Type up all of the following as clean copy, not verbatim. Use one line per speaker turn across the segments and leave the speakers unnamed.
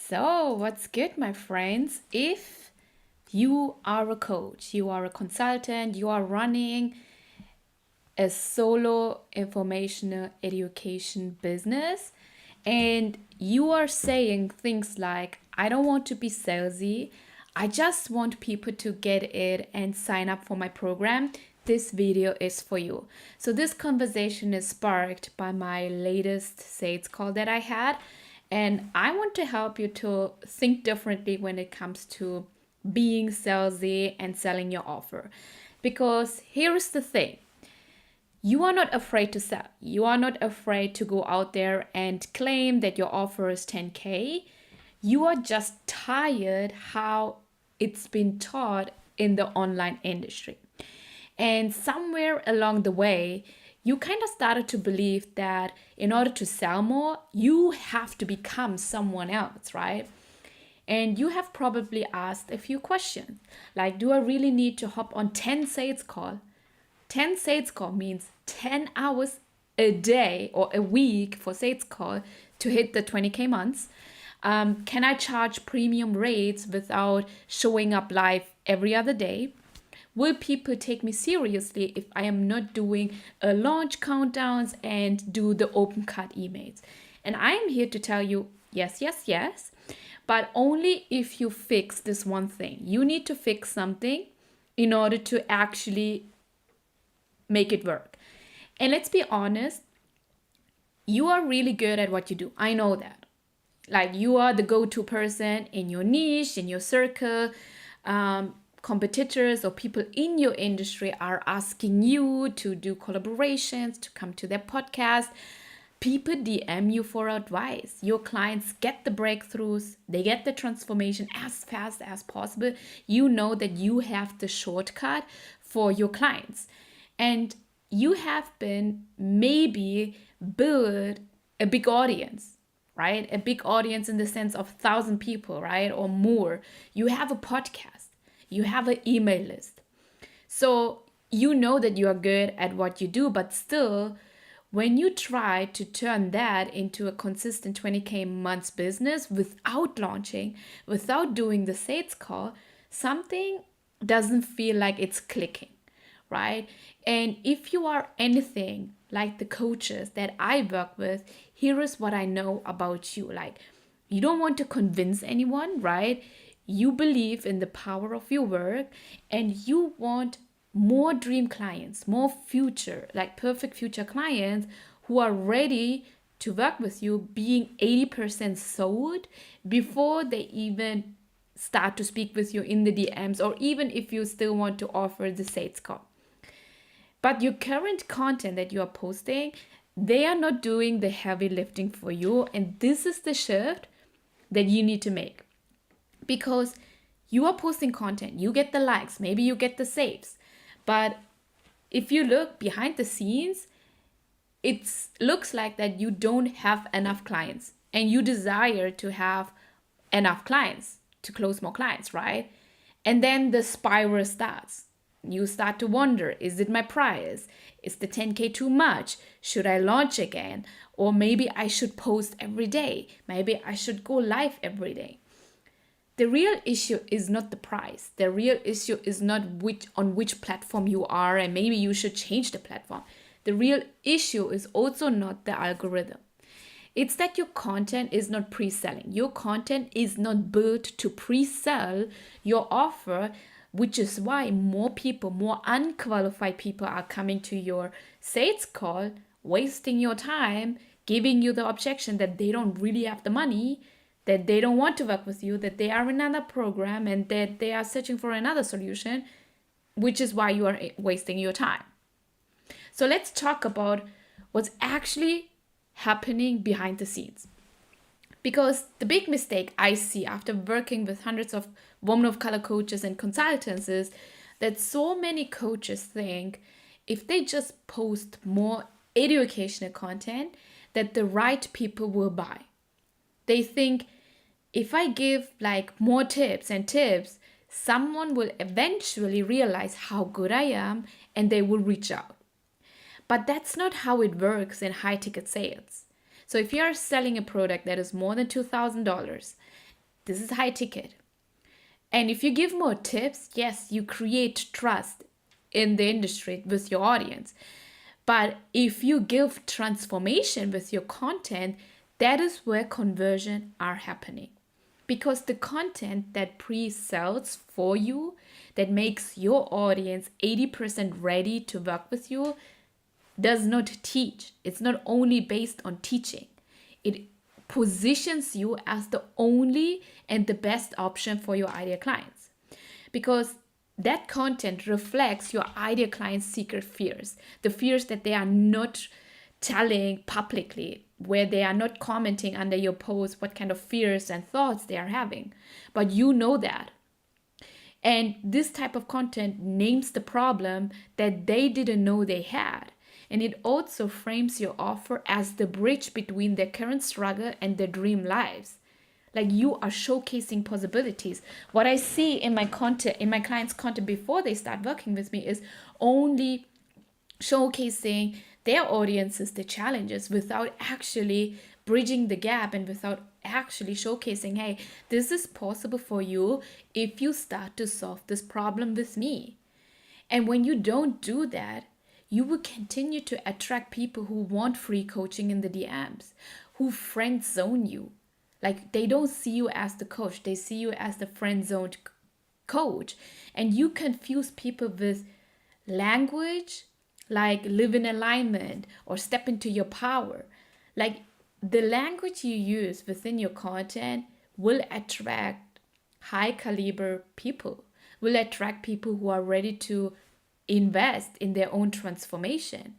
So, what's good, my friends? If you are a coach, you are a consultant, you are running a solo informational education business, and you are saying things like, I don't want to be salesy, I just want people to get it and sign up for my program. This video is for you. So, this conversation is sparked by my latest sales call that I had, and I want to help you to think differently when it comes to being salesy and selling your offer. Because here's the thing, you are not afraid to sell. You are not afraid to go out there and claim that your offer is 10K. You are just tired how it's been taught in the online industry. And somewhere along the way, you kind of started to believe that in order to sell more, you have to become someone else, right? And you have probably asked a few questions like, do I really need to hop on 10 sales call? 10 sales call means 10 hours a day or a week for sales call to hit the 20K months. Can I charge premium rates without showing up live every other day? Will people take me seriously if I am not doing a launch countdowns and do the open cut emails? And I am here to tell you yes, yes, yes, but only if you fix this one thing. You need to fix something in order to actually make it work. And let's be honest, you are really good at what you do. I know that. Like, you are the go-to person in your niche, in your circle. Competitors or people in your industry are asking you to do collaborations, to come to their podcast. People DM you for advice. Your clients get the breakthroughs, they get the transformation as fast as possible. You know that you have the shortcut for your clients. And you have been maybe build a big audience, right? A big audience in the sense of 1,000 people, right? Or more. You have a podcast, you have an email list. So you know that you are good at what you do, but still, when you try to turn that into a consistent 20K months business without launching, without doing the sales call, something doesn't feel like it's clicking, right? And if you are anything like the coaches that I work with, here is what I know about you. Like, you don't want to convince anyone, right? You believe in the power of your work and you want more dream clients, more future, like perfect future clients who are ready to work with you, being 80% sold before they even start to speak with you in the DMs, or even if you still want to offer the sales call. But your current content that you are posting, they are not doing the heavy lifting for you. And this is the shift that you need to make. Because you are posting content, you get the likes, maybe you get the saves. But if you look behind the scenes, it looks like that you don't have enough clients. And you desire to have enough clients, to close more clients, right? And then the spiral starts. You start to wonder, is it my price? Is the 10K too much? Should I launch again? Or maybe I should post every day. Maybe I should go live every day. The real issue is not the price. The real issue is not on which platform you are, and maybe you should change the platform. The real issue is also not the algorithm. It's that your content is not pre-selling. Your content is not built to pre-sell your offer, which is why more people, more unqualified people are coming to your sales call, wasting your time, giving you the objection that they don't really have the money, that they don't want to work with you, that they are in another program and that they are searching for another solution, which is why you are wasting your time. So let's talk about what's actually happening behind the scenes. Because the big mistake I see after working with hundreds of women of color coaches and consultants is that so many coaches think if they just post more educational content, that the right people will buy. They think if I give like more tips and tips, someone will eventually realize how good I am and they will reach out. But that's not how it works in high ticket sales. So if you are selling a product that is more than $2,000 This is high ticket. And if you give more tips, yes, you create trust in the industry with your audience. But if you give transformation with your content, that is where conversion are happening. Because the content that pre-sells for you, that makes your audience 80% ready to work with you, does not teach. It's not only based on teaching. It positions you as the only and the best option for your ideal clients. Because that content reflects your ideal client's secret fears, the fears that they are not telling publicly, where they are not commenting under your post what kind of fears and thoughts they are having. But you know that. And this type of content names the problem that they didn't know they had. And it also frames your offer as the bridge between their current struggle and their dream lives. Like, you are showcasing possibilities. What I see in my content, in my clients' content before they start working with me, is only showcasing their audiences, the challenges, without actually bridging the gap and without actually showcasing, hey, this is possible for you if you start to solve this problem with me. And when you don't do that, you will continue to attract people who want free coaching in the DMs, who friend zone you. Like, they don't see you as the coach, they see you as the friend zoned coach. And you confuse people with language like live in alignment or step into your power. Like, the language you use within your content will attract high caliber people, will attract people who are ready to invest in their own transformation.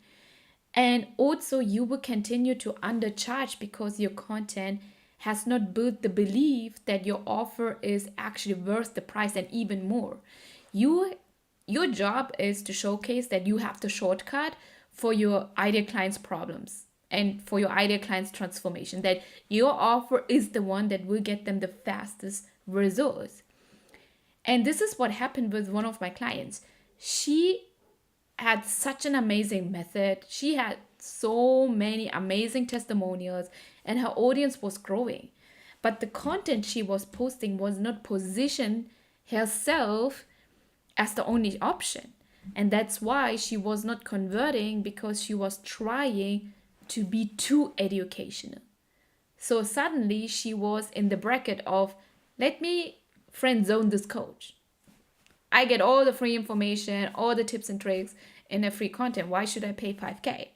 And also, you will continue to undercharge because your content has not built the belief that your offer is actually worth the price and even more. Your job is to showcase that you have the shortcut for your ideal client's problems and for your ideal client's transformation, that your offer is the one that will get them the fastest results. And this is what happened with one of my clients. She had such an amazing method. She had so many amazing testimonials, and her audience was growing. But the content she was posting was not positioned herself as the only option. And that's why she was not converting, because she was trying to be too educational. So suddenly she was in the bracket of, let me friend zone this coach. I get all the free information, all the tips and tricks in a free content. Why should I pay 5K?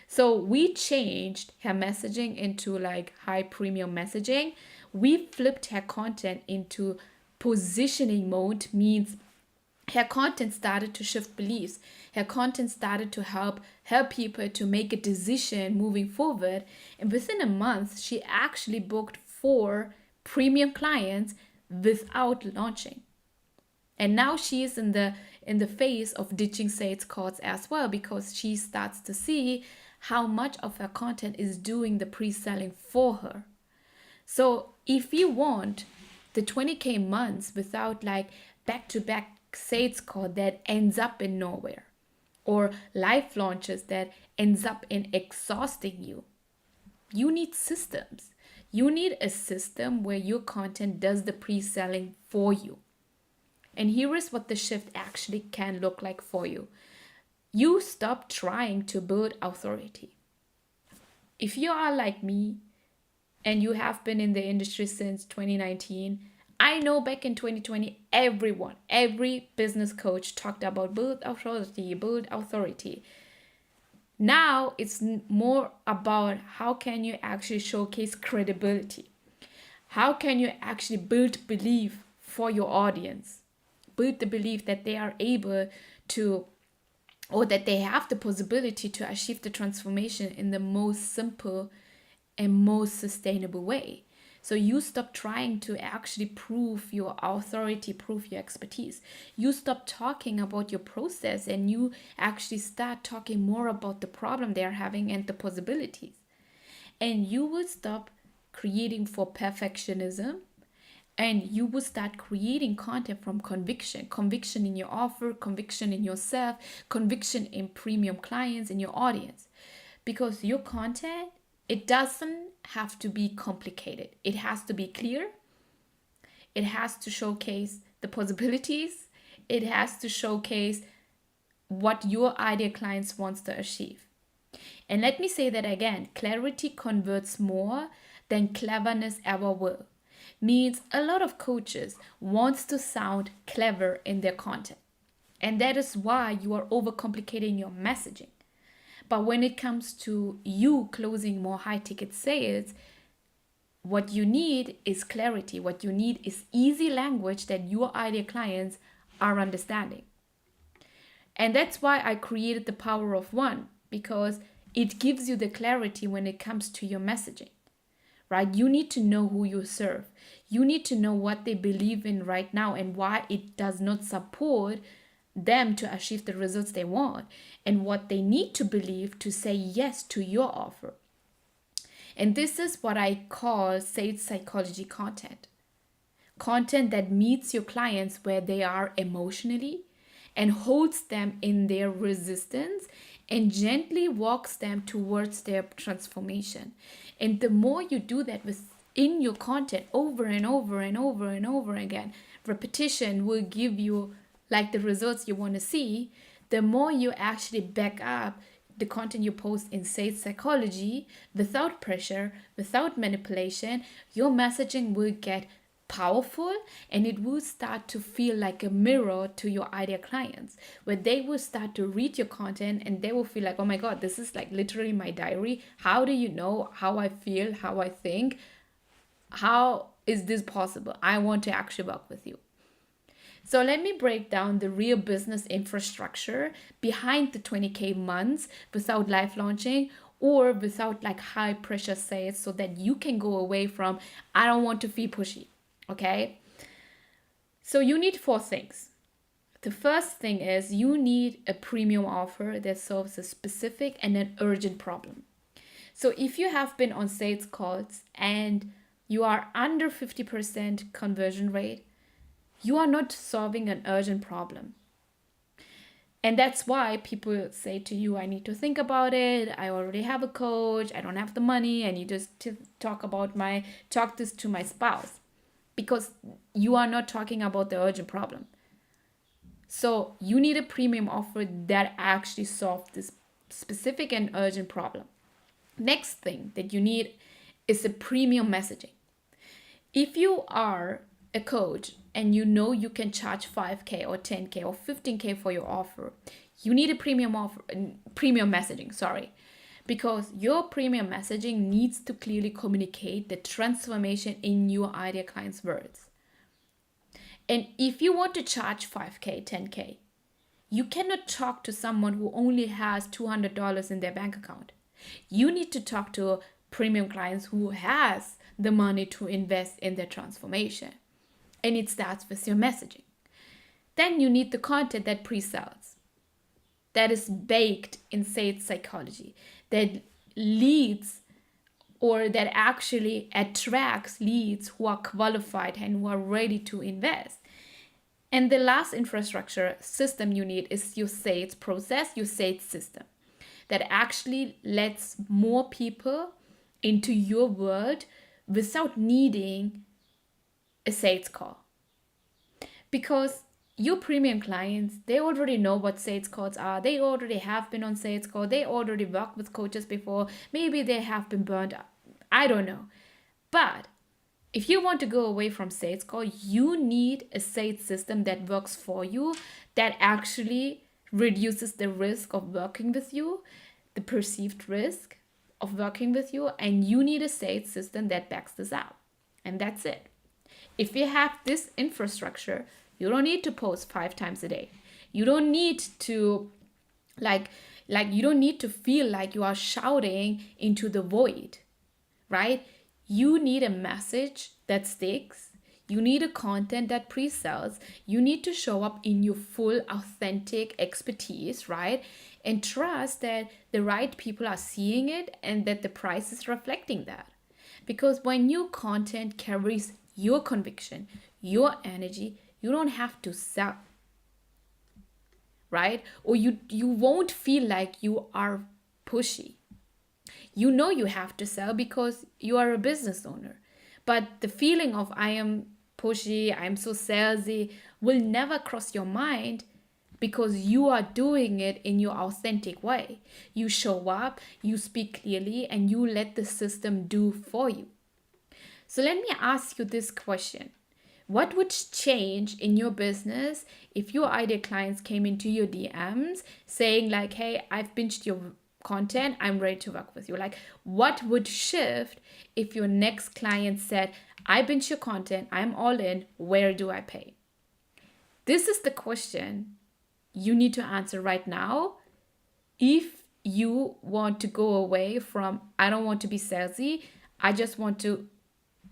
So we changed her messaging into like high premium messaging. We flipped her content into positioning mode, means her content started to shift beliefs. Her content started to help people to make a decision moving forward. And within a month, she actually booked 4 premium clients without launching. And now she is in the phase of ditching sales calls as well, because she starts to see how much of her content is doing the pre-selling for her. So if you want the 20K months without like back-to-back sales call that ends up in nowhere, or live launches that ends up in exhausting you, you need systems. You need a system where your content does the pre-selling for you. And here is what the shift actually can look like for you. You stop trying to build authority. If you are like me and you have been in the industry since 2019, I know back in 2020, every business coach talked about build authority, build authority. Now it's more about how can you actually showcase credibility? How can you actually build belief for your audience? Build the belief that they are able to, or that they have the possibility to achieve the transformation in the most simple and most sustainable way. So you stop trying to actually prove your authority, prove your expertise. You stop talking about your process and you actually start talking more about the problem they are having and the possibilities. And you will stop creating for perfectionism, and you will start creating content from conviction in your offer, conviction in yourself, conviction in premium clients, in your audience. Because your content, it doesn't have to be complicated. It has to be clear, It has to showcase the possibilities. It has to showcase what your ideal clients wants to achieve. And let me say that again, clarity converts more than cleverness ever will. Means a lot of coaches wants to sound clever in their content. And that is why you are overcomplicating your messaging. But when it comes to you closing more high ticket sales, what you need is clarity. What you need is easy language that your ideal clients are understanding. And that's why I created the power of one, because it gives you the clarity when it comes to your messaging, right? You need to know who you serve. You need to know what they believe in right now and why it does not support them to achieve the results they want, and what they need to believe to say yes to your offer. And this is what I call sales psychology content. Content that meets your clients where they are emotionally and holds them in their resistance and gently walks them towards their transformation. And the more you do that within your content over and over and over and over again, repetition will give you like the results you want to see. The more you actually back up the content you post in sales psychology without pressure, without manipulation, your messaging will get powerful, and it will start to feel like a mirror to your ideal clients, where they will start to read your content and they will feel like, oh my god, this is like literally my diary. How do you know how I feel, how I think? How is this possible? I want to actually work with you. So let me break down the real business infrastructure behind the 20K months without live launching or without like high pressure sales, so that you can go away from, I don't want to feel pushy. Okay. So you need 4 things. The first thing is you need a premium offer that solves a specific and an urgent problem. So if you have been on sales calls and you are under 50% conversion rate, you are not solving an urgent problem. And that's why people say to you, I need to think about it. I already have a coach. I don't have the money. I need to talk this to my spouse, because you are not talking about the urgent problem. So you need a premium offer that actually solves this specific and urgent problem. Next thing that you need is a premium messaging. If you are a coach and you know you can charge 5K or 10K or 15K for your offer, you need a premium messaging, because your premium messaging needs to clearly communicate the transformation in your ideal client's words. And if you want to charge 5K, 10K, you cannot talk to someone who only has $200 in their bank account. You need to talk to premium clients who has the money to invest in their transformation. And it starts with your messaging. Then you need the content that pre-sells, that is baked in sales psychology, that leads or that actually attracts leads who are qualified and who are ready to invest. And the last infrastructure system you need is your sales process, your sales system, that actually lets more people into your world without needing a sales call. Because your premium clients, they already know what sales calls are. They already have been on sales call. They already worked with coaches before. Maybe they have been burned out. I don't know. But if you want to go away from sales call, you need a sales system that works for you, that actually reduces the risk of working with you, the perceived risk of working with you, and you need a sales system that backs this up. And that's it. If you have this infrastructure, you don't need to post 5 times a day. You don't need to you don't need to feel like you are shouting into the void, right? You need a message that sticks. You need a content that pre-sells. You need to show up in your full authentic expertise, right? And trust that the right people are seeing it and that the price is reflecting that. Because when your content carries your conviction, your energy, you don't have to sell, right? Or you won't feel like you are pushy. You know you have to sell because you are a business owner. But the feeling of I am pushy, I'm so salesy will never cross your mind because you are doing it in your authentic way. You show up, you speak clearly, and you let the system do for you. So let me ask you this question. What would change in your business if your ideal clients came into your DMs saying like, hey, I've binged your content, I'm ready to work with you? Like, what would shift if your next client said, I binged your content, I'm all in, where do I pay? This is the question you need to answer right now if you want to go away from, I don't want to be salesy, I just want to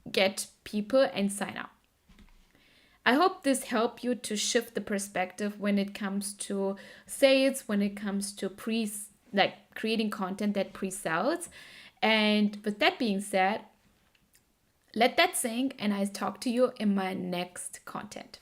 get people and sign up. I hope this helped you to shift the perspective when it comes to sales, when it comes to creating content that pre-sells. And with that being said, let that sink and I talk to you in my next content.